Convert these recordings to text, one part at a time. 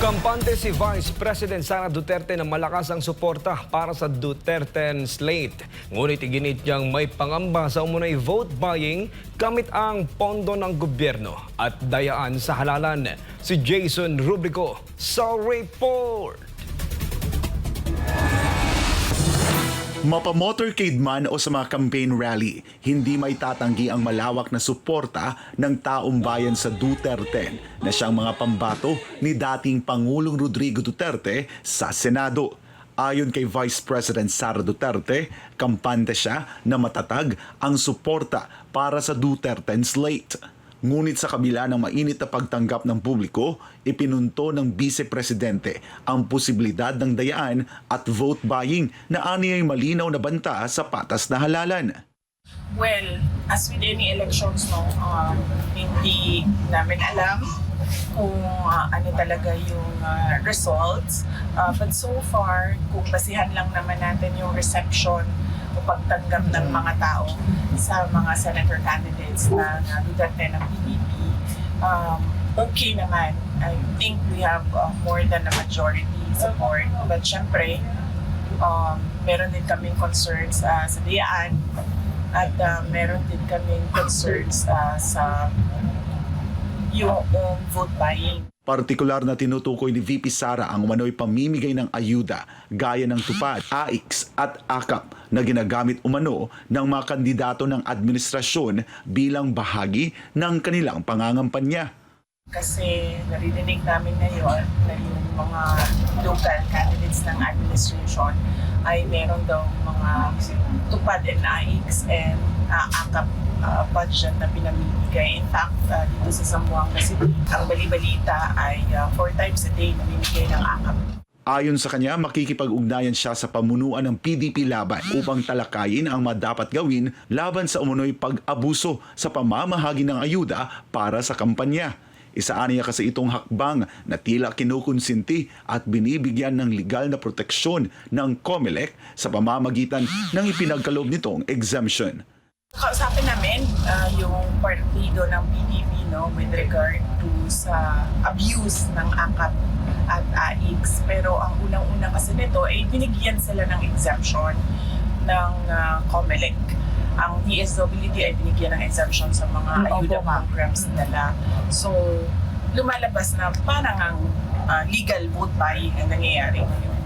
Kampante si Vice President Sara Duterte na malakas ang suporta para sa Duterte slate. Ngunit iginit niyang may pangamba sa umunay vote buying gamit ang pondo ng gobyerno at dayaan sa halalan. Si Jason Rubrico sa report. Mapamotorcade man o sa mga campaign rally, hindi may tatanggi ang malawak na suporta ng taong bayan sa Duterte na siyang mga pambato ni dating Pangulong Rodrigo Duterte sa Senado. Ayon kay Vice President Sara Duterte, kampante siya na matatag ang suporta para sa Duterte slate. Ngunit sa kabila ng mainit na pagtanggap ng publiko, ipinunto ng Vice Presidente ang posibilidad ng dayaan at vote buying na aniyay malinaw na banta sa patas na halalan. Well, as with any elections, hindi namin alam kung ano talaga yung results. But so far, kung basihan lang naman natin yung reception o pagtanggap ng mga tao sa mga senator candidates na Duterte ng PDP, okay naman. I think we have more than a majority support. But syempre, meron din kaming concerns sa dayaan at meron din kaming concerns sa yung vote buying. Partikular na tinutukoy ni VP Sara ang umano'y pamimigay ng ayuda gaya ng tupad, AIX at AKAP na ginagamit umano ng mga kandidato ng administrasyon bilang bahagi ng kanilang pangangampanya. Kasi naririnig namin ngayon na yung mga local candidates ng administration ay meron daw mga tupad and AIX and AKAP budget na pinamimigay. In fact, dito sa Zamboanga City, ang bali-balita ay 4 times a day namimigay ng AKAP. Ayon sa kanya, makikipag-ugnayan siya sa pamunuan ng PDP laban upang talakayin ang dapat gawin laban sa umunoy pag-abuso sa pamamahagi ng ayuda para sa kampanya. Isaaniya kasi itong hakbang na tila kinukonsinti at binibigyan ng legal na proteksyon ng COMELEC sa pamamagitan ng ipinagkaloob nitong exemption. Kausapin namin yung partido ng PDP with regard to sa abuse ng AKAP at AIX. Pero ang unang-una kasi nito ay binigyan sila ng exemption ng COMELEC. Ang DSWD ay binigyan ng exemption sa mga ayuda programs nila. So, lumalabas na parang ang legal vote buying ang nangyayari ngayon.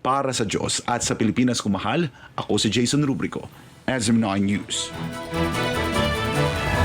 Para sa Diyos at sa Pilipinas kumahal, ako si Jason Rubrico, SM9 News.